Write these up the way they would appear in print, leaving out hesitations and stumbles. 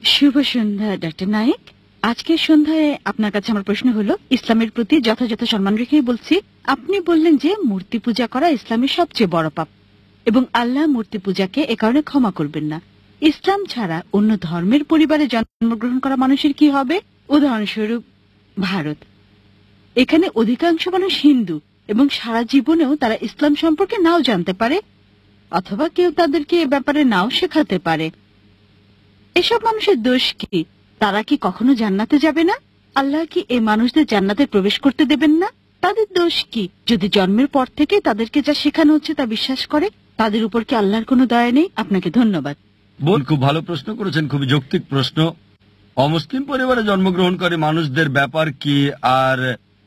শুভ সন্ধ্যা doctor Naik. আজকের সন্ধ্যায় আপনার কাছে আমার প্রশ্ন হলো, ইসলামের প্রতি যথাযথ সম্মান রেখেই বলছি। আপনি বললেন যে মূর্তি পূজা করা ইসলামের সবচেয়ে বড় পাপ এবং আল্লাহ মূর্তি পূজাকে এ কারণে ক্ষমা করবেন না। ইসলাম ছাড়া অন্য ধর্মের পরিবারে জন্মগ্রহণ করা মানুষের কি হবে? উদাহরণস্বরূপ ভারত, এখানে অধিকাংশ মানুষ হিন্দু এবং সারা জীবনেও তারা ইসলাম সম্পর্কে নাও জানতে পারে, অথবা কেউ তাদেরকে এ ব্যাপারে নাও শেখাতে পারে। এসব মানুষের দোষ কি? তারা কি কখনো জান্নাতে যাবে না? আল্লাহ কি এই মানুষদের জান্নাতে প্রবেশ করতে দেবেন না? তাদের দোষ কি যদি জন্মের পর থেকে তাদেরকে যা শেখানো হচ্ছে তা বিশ্বাস করে? তাদের উপর কি আল্লাহর কোনো দয়া নেই? আপনাকে ধন্যবাদ। বোন, খুব ভালো প্রশ্ন করেছেন, খুবই যৌক্তিক প্রশ্ন। অমুসলিম পরিবারে জন্মগ্রহণ করে মানুষদের ব্যাপার কি, আর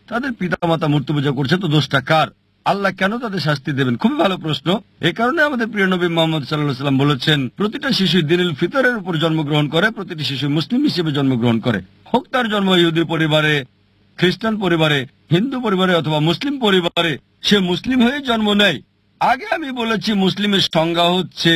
তাদের পিতামাতা মূর্তি পূজা করছে, তো দোষটা কার? আল্লাহ কেন তাদের শাস্তি দেবেন? খুবই ভালো প্রশ্ন। এই কারণে আমাদের প্রিয় নবী মুহাম্মদ সাল্লাল্লাহু আলাইহি ওয়াসাল্লাম বলেছেন, প্রতিটা শিশু দিনুল ফিতরের উপর জন্মগ্রহণ করে, প্রতিটি শিশু মুসলিম হিসেবে জন্মগ্রহণ করে, হোক তার জন্ম ইহুদি পরিবারে, খ্রিস্টান পরিবারে, হিন্দু পরিবারে অথবা মুসলিম পরিবারে, সে মুসলিম হয়ে জন্ম নেয়। আগে আমি বলেছি, মুসলিমের সংজ্ঞা হচ্ছে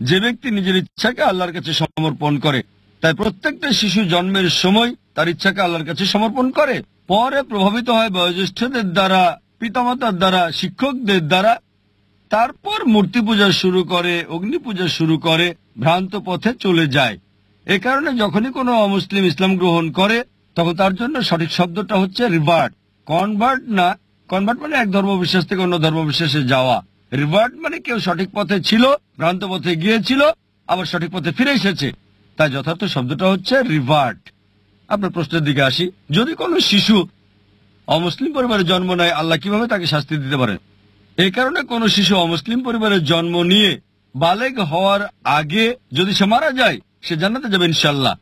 যে ব্যক্তি নিজের ইচ্ছাকে আল্লাহর কাছে সমর্পণ করে। তাই প্রত্যেকটা শিশু জন্মের সময় তার ইচ্ছাকে আল্লাহর কাছে সমর্পণ করে, পরে প্রভাবিত হয় বয়োজ্যেষ্ঠদের দ্বারা, পিতামাতার দ্বারা, শিক্ষকদের দ্বারা, তারপর মূর্তি পূজা শুরু করে, অগ্নি পূজা শুরু করে, ভ্রান্ত পথে চলে যায়। এ কারণে যখনই কোনো অমুসলিম ইসলাম গ্রহণ করে, তখন তার জন্য সঠিক শব্দটা হচ্ছে রিভার্ট। কনভার্ট না। কনভার্ট মানে এক ধর্মবিশ্বাস থেকে অন্য ধর্মবিশ্বাসে যাওয়া। রিভার্ট মানে কেউ সঠিক পথে ছিল, ভ্রান্ত পথে গিয়েছিল, আবার সঠিক পথে ফিরে এসেছে। তাই যথার্থ শব্দটা হচ্ছে রিভার্ট। আপনার প্রশ্নের দিকে আসি। যদি কোনো শিশু অমুসলিম পরিবারে জন্ম নেয়, আল্লাহ কিভাবে তাকে শাস্তি দিতে পারেন? এই কারণে কোনো শিশু অমুসলিম পরিবারে জন্ম নিয়ে বালেগ হওয়ার আগে যদি সে মারা যায়, সে জান্নাতে যাবে ইনশাআল্লাহ।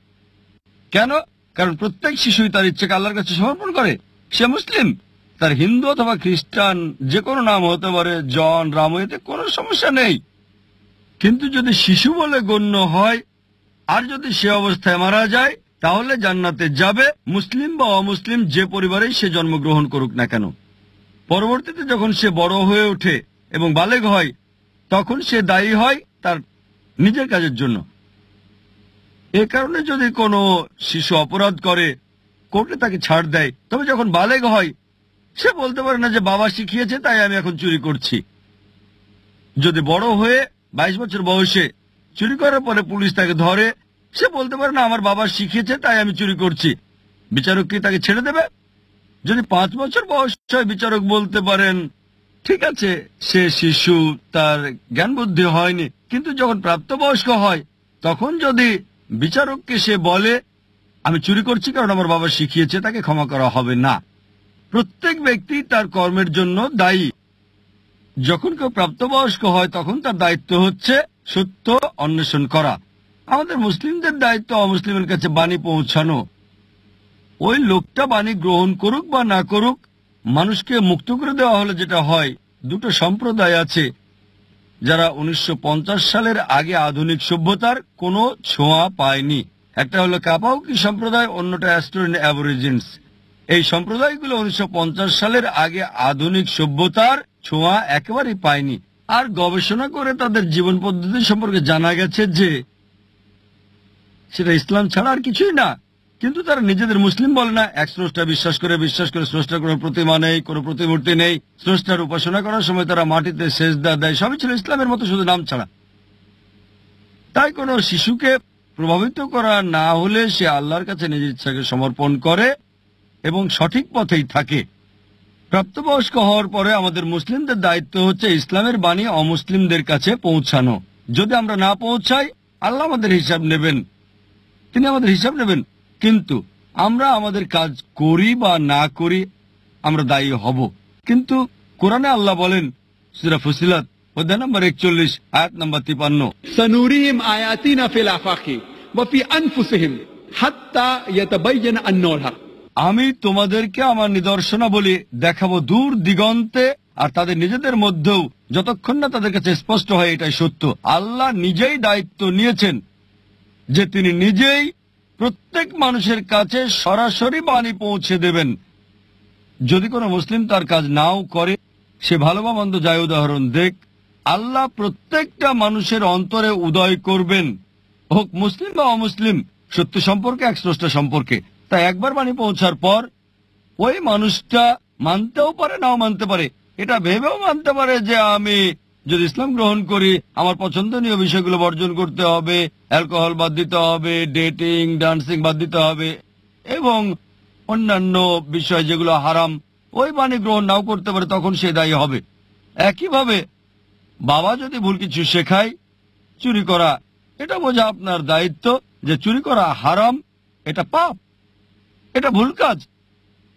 কেন? কারণ প্রত্যেক শিশুই তার ইচ্ছাকে আল্লাহর কাছে সমর্পণ করে। সে মুসলিম, তার হিন্দু অথবা খ্রিস্টান যে কোনো নাম হতে পারে, জন, রাম, এতে কোনো সমস্যা নেই। কিন্তু যদি শিশু বলে গণ্য হয় আর যদি সে অবস্থায় মারা যায়, তাহলে জান্নাতে যাবে, মুসলিম বা অমুসলিম যে পরিবারেই সে জন্মগ্রহণ করুক না কেন। পরবর্তীতে যখন সে বড় হয়ে ওঠে এবং বালেগ হয়, তখন সে দায়ী হয় তার নিজের কাজের জন্য। এ কারণে যদি কোনো শিশু অপরাধ করে, কোর্টে তাকে ছাড় দেয়, তবে যখন বালেগ হয় সে বলতে পারে না যে বাবা শিখিয়েছে তাই আমি এখন চুরি করছি। যদি বড় হয়ে 22 বছর বয়সে চুরি করার পরে পুলিশ তাকে ধরে, সে বলতে পারে না আমার বাবা শিখিয়েছে তাই আমি চুরি করছি। বিচারক কি তাকে ছেড়ে দেবে? যদি 5 বছর বয়স হয়, বিচারক বলতে পারেন ঠিক আছে, সে শিশু, তার জ্ঞান বুদ্ধি হয়নি। কিন্তু যখন প্রাপ্তবয়স্ক হয়, তখন যদি বিচারককে সে বলে আমি চুরি করছি কারণ আমার বাবা শিখিয়েছে, তাকে ক্ষমা করা হবে না। প্রত্যেক ব্যক্তি তার কর্মের জন্য দায়ী। যখন কেউ প্রাপ্তবয়স্ক হয়, তখন তার দায়িত্ব হচ্ছে সত্য অন্বেষণ করা। আমাদের মুসলিমদের দায়িত্ব অমুসলিমের কাছে বাণী পৌঁছানো। ওই লোকটা বাণী গ্রহণ করুক বা না করুক, মানুষকে মুক্ত করে দেওয়া হলে যেটা হয়, দুটো সম্প্রদায় আছে যারা 1950 সালের আগে আধুনিক সভ্যতার কোনো ছোঁয়া পায়নি। একটা হলো কাপাউকি সম্প্রদায়, অন্যটা অ্যাস্টোরিয়ান অ্যাবরিজিনস। এই সম্প্রদায়গুলো 1950 সালের আগে আধুনিক সভ্যতার ছোঁয়া একেবারেই পায়নি। আর গবেষণা করে তাদের জীবন পদ্ধতি সম্পর্কে জানা গেছে যে সেটা ইসলাম ছাড়া আর কিছুই না। কিন্তু তারা নিজেদের মুসলিম বলে না। এক স্রষ্টা বিশ্বাস করে স্রষ্টার কোনো প্রতিমা নেই, কোনো প্রতিমূর্তি নেই। স্রষ্টার উপাসনা করার সময় তারা মাটিতে সেজদা দেয়। সবই ছিল ইসলামের মতো, শুধু নাম ছাড়া। তাই কোনো শিশুকে প্রভাবিত করা না হলে সে আল্লাহর কাছে নিজের ইচ্ছাকে সমর্পণ করে এবং সঠিক পথেই থাকে। প্রাপ্তবয়স্ক হওয়ার পরে আমাদের মুসলিমদের দায়িত্ব হচ্ছে ইসলামের বাণী অমুসলিমদের কাছে পৌঁছানো। যদি আমরা না পৌঁছাই, আল্লাহ আমাদের হিসাব নেবেন, তিনি আমাদের হিসাব নেবেন। কিন্তু আমরা আমাদের কাজ করি বা না করি, আমরা দায়ী হব। কিন্তু কোরআনে আল্লাহ বলেন, সূরা ফুসিলাত অধ্যায় নম্বর 41 আয়াত নম্বর 53, সানুরিহিম আয়াতিনা ফিল আফাকি ওয়া ফি আনফুসিহিম হাত্তা ইয়াতাবায়্যানা আন্নাহুল হক। আমি তোমাদেরকে আমার নিদর্শনাবলী দেখাবো দূর দিগন্তে আর তাদের নিজেদের মধ্যেও, যতক্ষণ না তাদের কাছে স্পষ্ট হয় এটাই সত্য। আল্লাহ নিজেই দায়িত্ব নিয়েছেন যে তিনি নিজেই প্রত্যেক মানুষের কাছে সরাসরি বাণী পৌঁছে দেবেন। যদি কোনো মুসলিম তার কাজ নাও করে, সে ভালো বা মন্দ যায়, উদাহরণ দেখ, আল্লাহ প্রত্যেকটা মানুষের অন্তরে উদয় করবেন, হোক মুসলিম বা অমুসলিম। সত্য সম্পর্কে, এক স্রষ্টা সম্পর্কে। তাই একবার বাণী পৌঁছার পর ওই মানুষটা মানতেও পারে, নাও মানতে পারে। এটা ভেবেও মানতে পারে যে আমি যদি ইসলাম গ্রহণ করি আমার পছন্দনীয় বিষয়গুলো বর্জন করতে হবে, অ্যালকোহল বাদ দিতে হবে, ডেটিং ডান্সিং বাদ দিতে হবে এবং অন্যান্য বিষয় যেগুলো হারাম, ওই বাণী গ্রহণ নাও করতে পারে, তখন সে দায়ী হবে। একইভাবে বাবা যদি ভুল কিছু শেখায়, চুরি করা, এটা বোঝা আপনার দায়িত্ব যে চুরি করা হারাম, এটা পাপ, এটা ভুল কাজ।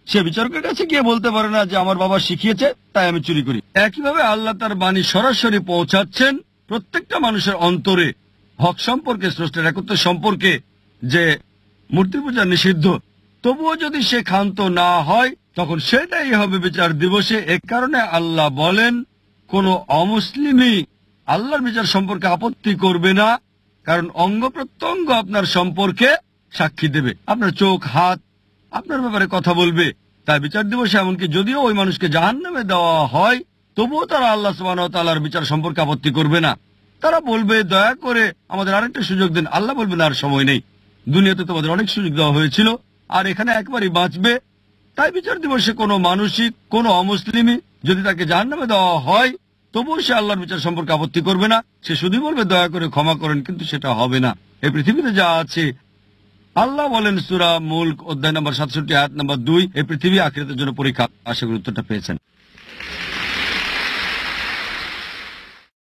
সে বিচারকের কাছে গিয়ে বলতে পারে না যে আমার বাবা শিখিয়েছে তাই আমি চুরি করি। একইভাবে আল্লাহ তার বাণী সরাসরি পৌঁছাচ্ছেন প্রত্যেকটা মানুষের অন্তরে, হক সম্পর্কে, স্রষ্টার একত্ব সম্পর্কে, যে মূর্তি পূজা নিষিদ্ধ। তবুও যদি সে ক্ষান্ত না হয় তখন সেটাই হবে বিচার দিবসে। এ কারণে আল্লাহ বলেন কোন অমুসলিমই আল্লাহর বিচার সম্পর্কে আপত্তি করবে না, কারণ অঙ্গ প্রত্যঙ্গ আপনার সম্পর্কে সাক্ষী দেবে। আপনার চোখ, হাত আপনার ব্যাপারে কথা বলবে। তাই বিচার দিবসে এমনকি যদিও ওই মানুষকে জাহান্নামে দেওয়া হয় তবুও তারা আল্লাহ সুবহানাহু ওয়া তাআলার বিচার সম্পর্কে আপত্তি করবে না। তারা বলবে দয়া করে আমাদের আরেকটা সুযোগ দেন। আল্লাহ বলবেন আর সময় নেই, দুনিয়াতে তোমাদের অনেক সুযোগ দেওয়া হয়েছিল আর এখানে একবারই বাঁচবে। তাই বিচার দিবসে কোনো মানুষই, কোনো অমুসলিমই যদি তাকে জাহান্নামে দেওয়া হয় তবুও সে আল্লাহর বিচার সম্পর্কে আপত্তি করবে না। সে শুধু বলবে দয়া করে ক্ষমা করেন, কিন্তু সেটা হবে না। এই পৃথিবীতে যা আছে, আল্লাহ বলেন সূরা মুলক অধ্যায় নম্বর 67 আয়াত নম্বর 2, এই পৃথিবী আখিরাতের জন্য পরীক্ষা। আশা করি উত্তরটা পেয়েছেন।